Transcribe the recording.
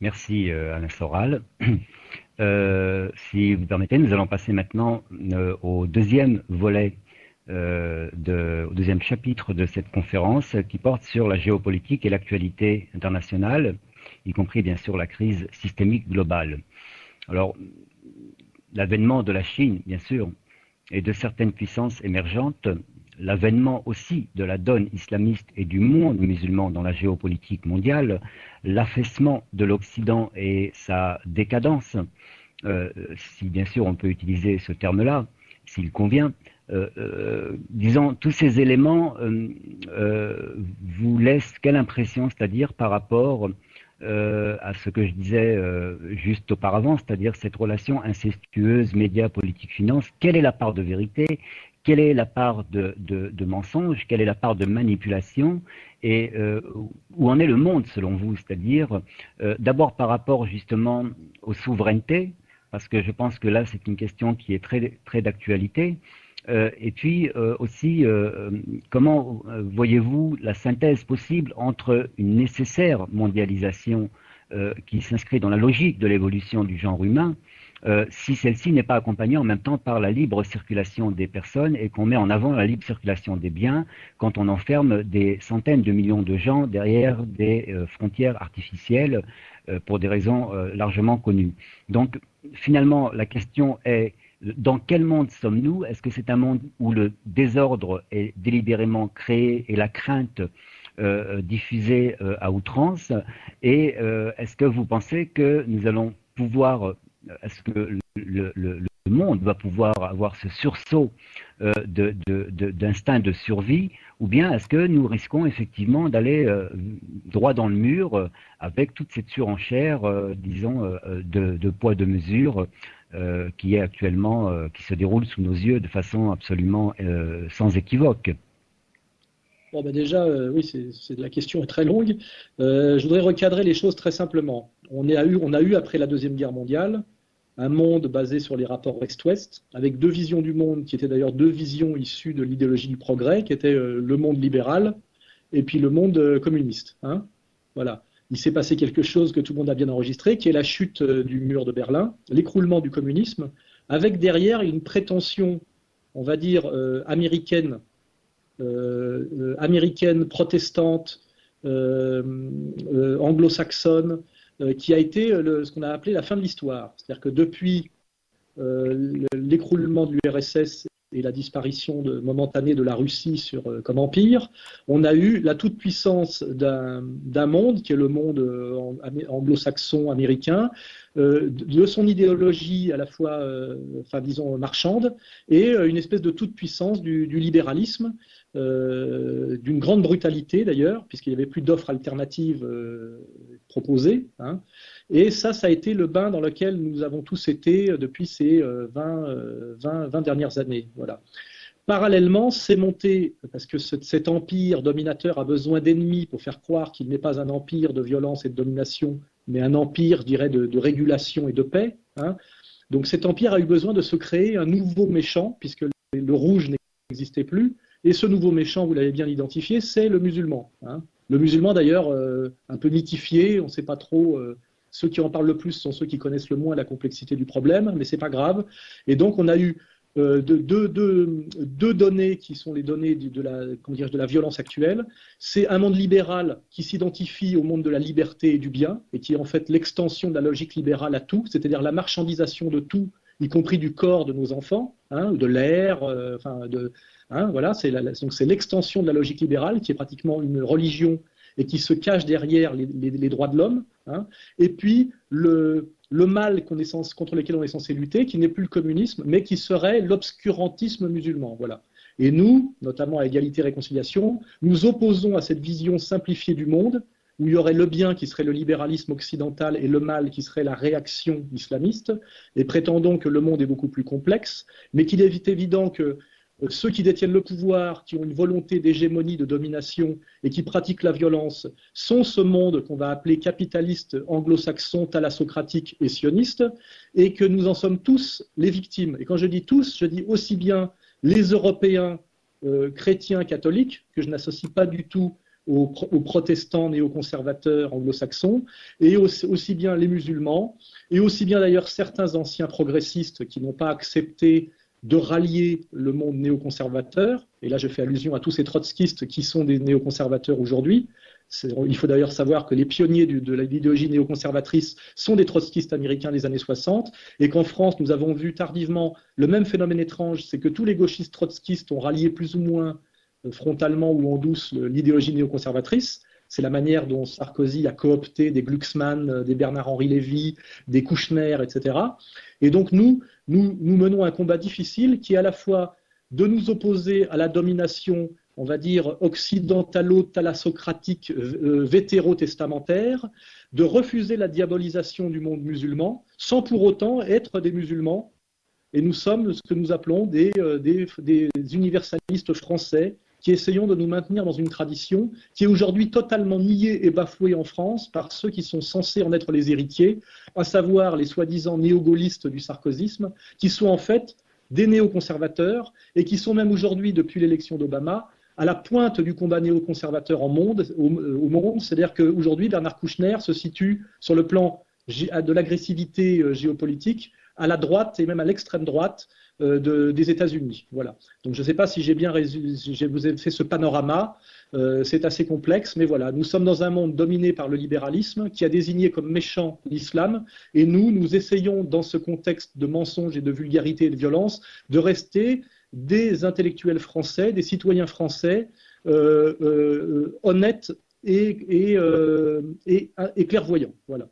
Merci Alain Soral. Si vous permettez, nous allons passer maintenant au deuxième volet, au deuxième chapitre de cette conférence qui porte sur la géopolitique et l'actualité internationale, y compris bien sûr la crise systémique globale. Alors, l'avènement de la Chine, bien sûr, et de certaines puissances émergentes, l'avènement aussi de la donne islamiste et du monde musulman dans la géopolitique mondiale, l'affaissement de l'Occident et sa décadence, si bien sûr on peut utiliser ce terme-là, s'il convient, disons, tous ces éléments vous laissent quelle impression, c'est-à-dire par rapport à ce que je disais juste auparavant, c'est-à-dire cette relation incestueuse médias, politique, finance, quelle est la part de vérité, quelle est la part de mensonge, quelle est la part de manipulation et où en est le monde selon vous, c'est-à-dire d'abord par rapport justement aux souverainetés, parce que je pense que là c'est une question qui est très, très d'actualité, et puis aussi, comment voyez-vous la synthèse possible entre une nécessaire mondialisation qui s'inscrit dans la logique de l'évolution du genre humain, si celle-ci n'est pas accompagnée en même temps par la libre circulation des personnes et qu'on met en avant la libre circulation des biens quand on enferme des centaines de millions de gens derrière des frontières artificielles pour des raisons largement connues. Donc finalement, la question est dans quel monde sommes-nous? Est-ce que c'est un monde où le désordre est délibérément créé et la crainte diffusée à outrance? Et est-ce que vous pensez que nous allons pouvoir, est-ce que le monde va pouvoir avoir ce sursaut d'instinct de survie, ou bien est-ce que nous risquons effectivement d'aller droit dans le mur avec toute cette surenchère, disons, de poids de mesure qui est actuellement, qui se déroule sous nos yeux de façon absolument sans équivoque. Bon, ben déjà, oui, la question est très longue. Je voudrais recadrer les choses très simplement. On a eu, après la Deuxième Guerre mondiale, un monde basé sur les rapports Est-Ouest, avec deux visions du monde, qui étaient d'ailleurs deux visions issues de l'idéologie du progrès, qui étaient le monde libéral et puis le monde communiste. Hein, voilà. Il s'est passé quelque chose que tout le monde a bien enregistré, qui est la chute du mur de Berlin, l'écroulement du communisme, avec derrière une prétention, on va dire, américaine, protestante, anglo-saxonne, qui a été ce qu'on a appelé la fin de l'histoire. C'est-à-dire que depuis l'écroulement de l'URSS et la disparition momentanée de la Russie comme empire, on a eu la toute-puissance d'un monde, qui est le monde anglo-saxon américain, de son idéologie à la fois, enfin disons, marchande, et une espèce de toute-puissance du libéralisme, d'une grande brutalité d'ailleurs, puisqu'il n'y avait plus d'offres alternatives proposées. Hein. Et ça a été le bain dans lequel nous avons tous été depuis ces 20 dernières années. Voilà. Parallèlement, c'est monté, parce que cet empire dominateur a besoin d'ennemis pour faire croire qu'il n'est pas un empire de violence et de domination, mais un empire, je dirais, de régulation et de paix. Hein. Donc cet empire a eu besoin de se créer un nouveau méchant, puisque le rouge n'existait plus. Et ce nouveau méchant, vous l'avez bien identifié, c'est le musulman. Hein. Le musulman, d'ailleurs, un peu mythifié, on ne sait pas trop. Ceux qui en parlent le plus sont ceux qui connaissent le moins la complexité du problème, mais ce n'est pas grave. Et donc, on a eu deux données qui sont les données de la violence actuelle. C'est un monde libéral qui s'identifie au monde de la liberté et du bien, et qui est en fait l'extension de la logique libérale à tout, c'est-à-dire la marchandisation de tout, y compris du corps de nos enfants, hein, de l'air, voilà, donc c'est l'extension de la logique libérale qui est pratiquement une religion et qui se cache derrière les droits de l'homme. Hein, et puis le mal contre lequel on est censé lutter, qui n'est plus le communisme, mais qui serait l'obscurantisme musulman. Voilà. Et nous, notamment à Égalité et Réconciliation, nous opposons à cette vision simplifiée du monde, où il y aurait le bien qui serait le libéralisme occidental et le mal qui serait la réaction islamiste, et prétendons que le monde est beaucoup plus complexe, mais qu'il est évident que ceux qui détiennent le pouvoir, qui ont une volonté d'hégémonie, de domination et qui pratiquent la violence, sont ce monde qu'on va appeler capitaliste, anglo-saxon, thalassocratique et sioniste, et que nous en sommes tous les victimes. Et quand je dis tous, je dis aussi bien les Européens chrétiens catholiques, que je n'associe pas du tout aux protestants néoconservateurs anglo-saxons, et aussi bien les musulmans, et aussi bien d'ailleurs certains anciens progressistes qui n'ont pas accepté de rallier le monde néoconservateur. Et là, je fais allusion à tous ces trotskistes qui sont des néoconservateurs aujourd'hui. Il faut d'ailleurs savoir que les pionniers de l'idéologie néoconservatrice sont des trotskistes américains des années 60, et qu'en France, nous avons vu tardivement le même phénomène étrange, c'est que tous les gauchistes trotskistes ont rallié plus ou moins frontalement ou en douce l'idéologie néoconservatrice. C'est la manière dont Sarkozy a coopté des Glucksmann, des Bernard-Henri Lévy, des Kouchner, etc. Et donc nous menons un combat difficile qui est à la fois de nous opposer à la domination, on va dire, occidentalo-thalassocratique, vétérotestamentaire, de refuser la diabolisation du monde musulman, sans pour autant être des musulmans. Et nous sommes ce que nous appelons des universalistes français qui essayons de nous maintenir dans une tradition qui est aujourd'hui totalement niée et bafouée en France par ceux qui sont censés en être les héritiers, à savoir les soi-disant néo-gaullistes du sarkozysme, qui sont en fait des néoconservateurs et qui sont même aujourd'hui, depuis l'élection d'Obama, à la pointe du combat néoconservateur au monde. C'est-à-dire qu'aujourd'hui, Bernard Kouchner se situe sur le plan de l'agressivité géopolitique à la droite et même à l'extrême droite des États-Unis. Voilà. Donc je ne sais pas si j'ai bien je vous ai fait ce panorama. C'est assez complexe, mais voilà. Nous sommes dans un monde dominé par le libéralisme qui a désigné comme méchant l'islam, et nous essayons, dans ce contexte de mensonges et de vulgarité et de violence, de rester des intellectuels français, des citoyens français honnêtes et clairvoyants. Voilà.